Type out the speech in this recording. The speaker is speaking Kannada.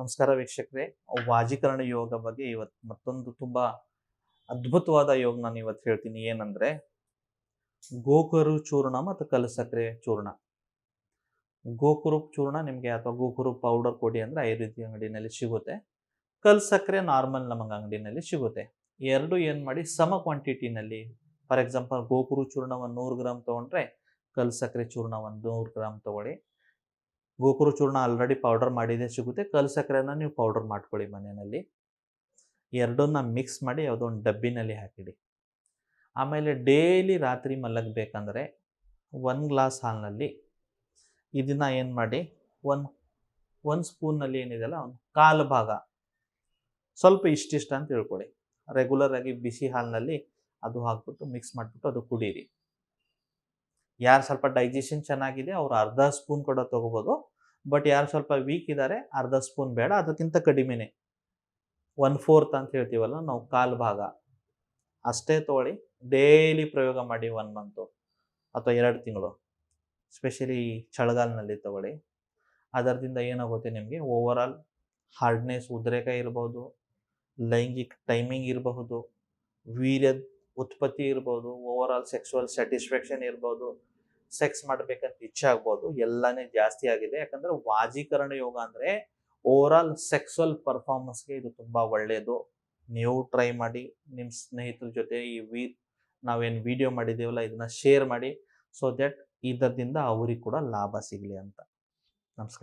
ನಮಸ್ಕಾರ ವೀಕ್ಷಕರೇ. ವಾಜೀಕರಣ ಯೋಗ ಬಗ್ಗೆ ಇವತ್ತು ಮತ್ತೊಂದು ತುಂಬಾ ಅದ್ಭುತವಾದ ಯೋಗ ನಾನು ಇವತ್ತು ಹೇಳ್ತೀನಿ. ಏನಂದ್ರೆ ಗೋಕರು ಚೂರ್ಣ ಮತ್ತು ಕಲ್ಲಸಕ್ಕರೆ ಚೂರ್ಣ. ಗೋಕರು ಚೂರ್ಣ ನಿಮಗೆ ಅಥವಾ ಗೋಕರು ಪೌಡರ್ ಕೊಡಿ ಅಂದ್ರೆ ಆಯುರ್ವೇದಿಕ್ ಅಂಗಡಿನಲ್ಲಿ ಸಿಗುತ್ತೆ. ಕಲ್ಲಸಕ್ಕರೆ ನಾರ್ಮಲ್ ನಮಗೆ ಅಂಗಡಿನಲ್ಲಿ ಸಿಗುತ್ತೆ. ಎರಡು ಏನು ಮಾಡಿ ಸಮ ಕ್ವಾಂಟಿಟಿನಲ್ಲಿ, ಫಾರ್ ಎಕ್ಸಾಂಪಲ್ ಗೋಕರು ಚೂರ್ಣ ಒಂದು 100 ಗ್ರಾಮ್ ತೊಗೊಂಡ್ರೆ ಕಲ್ಲಸಕ್ಕರೆ ಚೂರ್ಣ ಒಂದು 100 ಗ್ರಾಮ್ ತೊಗೊಳ್ಳಿ. ಗೋಕರು ಚೂರ್ಣ ಆಲ್ರೆಡಿ ಪೌಡರ್ ಮಾಡಿದೆ ಸಿಗುತ್ತೆ, ಕಲ್ಲಸಕ್ಕರೆನ ನೀವು ಪೌಡರ್ ಮಾಡ್ಕೊಳ್ಳಿ ಮನೆಯಲ್ಲಿ. ಎರಡನ್ನ ಮಿಕ್ಸ್ ಮಾಡಿ ಯಾವುದೋ ಒಂದು ಡಬ್ಬಿನಲ್ಲಿ ಹಾಕಿಡಿ. ಆಮೇಲೆ ಡೈಲಿ ರಾತ್ರಿ ಮಲಗಬೇಕಂದ್ರೆ 1 ಗ್ಲಾಸ್ ಹಾಲಿನಲ್ಲಿ ಇದನ್ನ ಏನು ಮಾಡಿ, ಒಂದು ಸ್ಪೂನಲ್ಲಿ ಏನಿದೆಯಲ್ಲ ಒಂದು ಕಾಲು ಭಾಗ, ಸ್ವಲ್ಪ ಇಷ್ಟಿಷ್ಟ ಅಂತ ತಿಳ್ಕೊಳ್ಳಿ. ರೆಗ್ಯುಲರ್ ಆಗಿ ಬಿಸಿ ಹಾಲಿನಲ್ಲಿ ಅದು ಹಾಕ್ಬಿಟ್ಟು ಮಿಕ್ಸ್ ಮಾಡಿಬಿಟ್ಟು ಅದು ಕುಡೀರಿ. ಯಾರು ಸ್ವಲ್ಪ ಡೈಜೆಷನ್ ಚೆನ್ನಾಗಿದೆ ಅವ್ರು ಅರ್ಧ ಸ್ಪೂನ್ ಕೂಡ ತಗೋಬೋದು. ಬಟ್ ಯಾರು ಸ್ವಲ್ಪ ವೀಕ್ ಇದ್ದಾರೆ ಅರ್ಧ ಸ್ಪೂನ್ ಬೇಡ, ಅದಕ್ಕಿಂತ ಕಡಿಮೆನೆ 1/4 ಅಂತ ಹೇಳ್ತೀವಲ್ಲ ನಾವು, ಕಾಲು ಭಾಗ ಅಷ್ಟೇ ತೊಗೊಳ್ಳಿ. ಡೈಲಿ ಪ್ರಯೋಗ ಮಾಡಿ 1 ಮಂತು ಅಥವಾ 2 ತಿಂಗಳು, ಸ್ಪೆಷಲಿ ಚಳಿಗಾಲದಲ್ಲಿ ತಗೊಳ್ಳಿ. ಅದರಿಂದ ಏನಾಗುತ್ತೆ ನಿಮಗೆ ಓವರ್ ಆಲ್ ಹಾರ್ಡ್ನೆಸ್, ಉದ್ರೇಕ ಇರ್ಬೋದು, ಲೈಂಗಿಕ ಟೈಮಿಂಗ್ ಇರಬಹುದು, ವೀರ್ಯದ ಉತ್ಪತ್ತಿ ಇರ್ಬೋದು, ಓವರ್ ಆಲ್ ಸೆಕ್ಸುವಲ್ ಸ್ಯಾಟಿಸ್ಫ್ಯಾಕ್ಷನ್ ಇರ್ಬೋದು, ಸೆಕ್ಸ್ ಮಾಡ್ಬೇಕಂತ ಇಚ್ಛೆ ಆಗ್ಬೋದು, ಎಲ್ಲಾನೇ ಜಾಸ್ತಿ ಆಗಿದೆ. ಯಾಕಂದ್ರೆ ವಾಜೀಕರಣ ಯೋಗ ಅಂದ್ರೆ ಓವರ್ ಆಲ್ ಸೆಕ್ಸುವಲ್ ಪರ್ಫಾರ್ಮೆನ್ಸ್ಗೆ ಇದು ತುಂಬಾ ಒಳ್ಳೆಯದು. ನೀವು ಟ್ರೈ ಮಾಡಿ, ನಿಮ್ಮ ಸ್ನೇಹಿತರ ಜೊತೆ ನಾವೇನು ವಿಡಿಯೋ ಮಾಡಿದ್ದೀವಲ್ಲ ಇದನ್ನ ಶೇರ್ ಮಾಡಿ, ಸೊ ದಟ್ ಇದರಿಂದ ಅವ್ರಿಗೆ ಕೂಡ ಲಾಭ ಸಿಗಲಿ ಅಂತ. ನಮಸ್ಕಾರ.